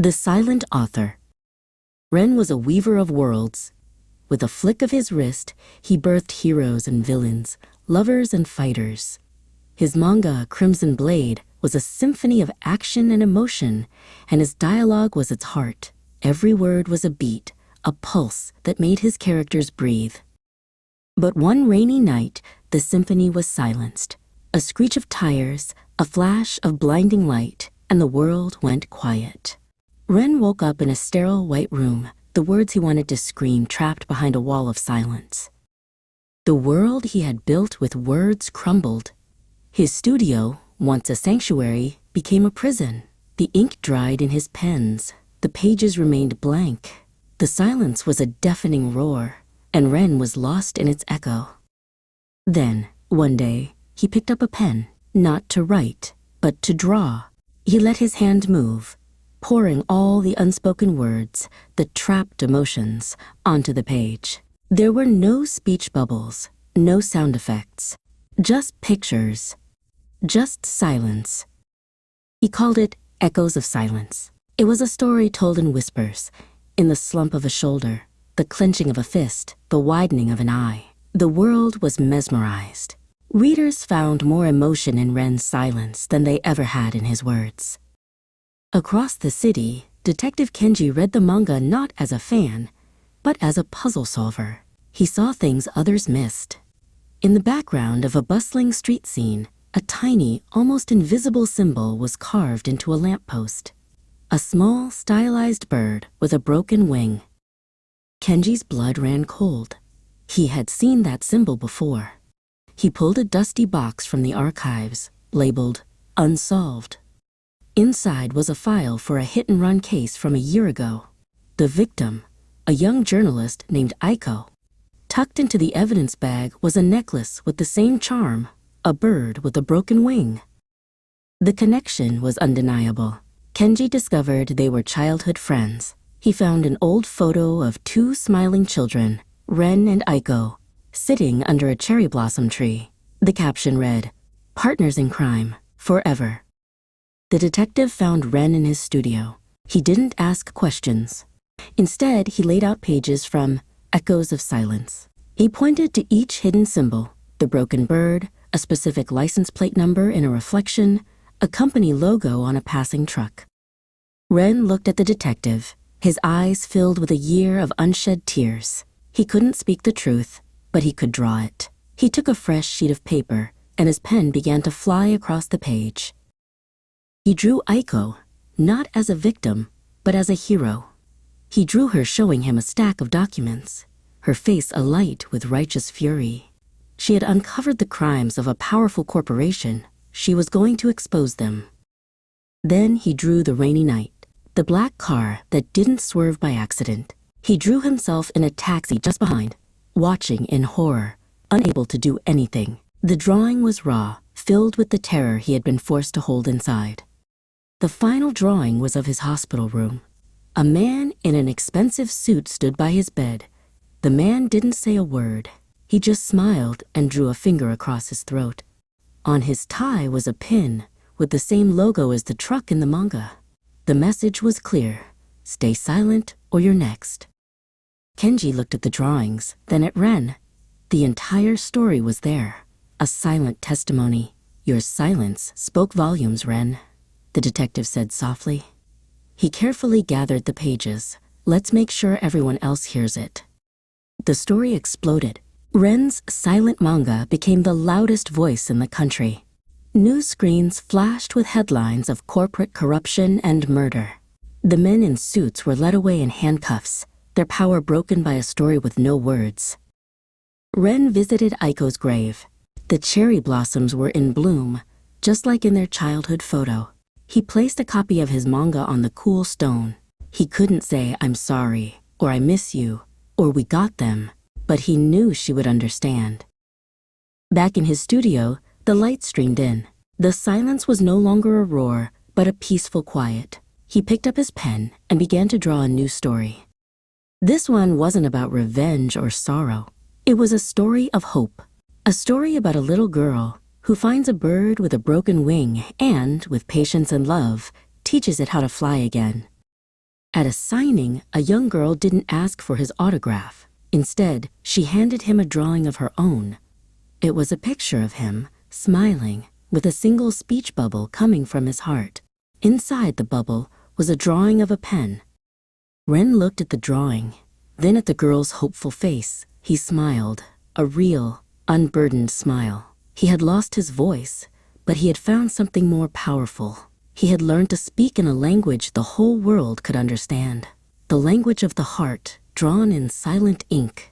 The Silent Author. Ren was a weaver of worlds. With a flick of his wrist, he birthed heroes and villains, lovers and fighters. His manga, Crimson Blade, was a symphony of action and emotion, and his dialogue was its heart. Every word was a beat, a pulse that made his characters breathe. But one rainy night, the symphony was silenced. A screech of tires, a flash of blinding light, and the world went quiet. Ren woke up in a sterile white room, the words he wanted to scream trapped behind a wall of silence. The world he had built with words crumbled. His studio, once a sanctuary, became a prison. The ink dried in his pens. The pages remained blank. The silence was a deafening roar, and Ren was lost in its echo. Then, one day, he picked up a pen, not to write, but to draw. He let his hand move, pouring all the unspoken words, the trapped emotions, onto the page. There were no speech bubbles, no sound effects, just pictures, just silence. He called it Echoes of Silence. It was a story told in whispers, in the slump of a shoulder, the clenching of a fist, the widening of an eye. The world was mesmerized. Readers found more emotion in Ren's silence than they ever had in his words. Across the city, Detective Kenji read the manga not as a fan, but as a puzzle solver. He saw things others missed. In the background of a bustling street scene, a tiny, almost invisible symbol was carved into a lamppost. A small, stylized bird with a broken wing. Kenji's blood ran cold. He had seen that symbol before. He pulled a dusty box from the archives, labeled Unsolved. Inside was a file for a hit-and-run case from a year ago. The victim, a young journalist named Aiko. Tucked into the evidence bag was a necklace with the same charm, a bird with a broken wing. The connection was undeniable. Kenji discovered they were childhood friends. He found an old photo of two smiling children, Ren and Aiko, sitting under a cherry blossom tree. The caption read, "Partners in crime, forever." The detective found Ren in his studio. He didn't ask questions. Instead, he laid out pages from Echoes of Silence. He pointed to each hidden symbol, the broken bird, a specific license plate number in a reflection, a company logo on a passing truck. Ren looked at the detective, his eyes filled with a year of unshed tears. He couldn't speak the truth, but he could draw it. He took a fresh sheet of paper, and his pen began to fly across the page. He drew Aiko, not as a victim, but as a hero. He drew her showing him a stack of documents, her face alight with righteous fury. She had uncovered the crimes of a powerful corporation. She was going to expose them. Then he drew the rainy night, the black car that didn't swerve by accident. He drew himself in a taxi just behind, watching in horror, unable to do anything. The drawing was raw, filled with the terror he had been forced to hold inside. The final drawing was of his hospital room. A man in an expensive suit stood by his bed. The man didn't say a word. He just smiled and drew a finger across his throat. On his tie was a pin with the same logo as the truck in the manga. The message was clear: stay silent or you're next. Kenji looked at the drawings, then at Ren. The entire story was there, a silent testimony. Your silence spoke volumes, Ren, the detective said softly. He carefully gathered the pages. Let's make sure everyone else hears it. The story exploded. Ren's silent manga became the loudest voice in the country. News screens flashed with headlines of corporate corruption and murder. The men in suits were led away in handcuffs, their power broken by a story with no words. Ren visited Aiko's grave. The cherry blossoms were in bloom, just like in their childhood photo. He placed a copy of his manga on the cool stone. He couldn't say, "I'm sorry," or "I miss you," or "we got them," but he knew she would understand. Back in his studio, the light streamed in. The silence was no longer a roar, but a peaceful quiet. He picked up his pen and began to draw a new story. This one wasn't about revenge or sorrow. It was a story of hope. A story about a little girl who finds a bird with a broken wing and, with patience and love, teaches it how to fly again. At a signing, a young girl didn't ask for his autograph. Instead, she handed him a drawing of her own. It was a picture of him, smiling, with a single speech bubble coming from his heart. Inside the bubble was a drawing of a pen. Ren looked at the drawing, then at the girl's hopeful face. He smiled, a real, unburdened smile. He had lost his voice, but he had found something more powerful. He had learned to speak in a language the whole world could understand. The language of the heart, drawn in silent ink.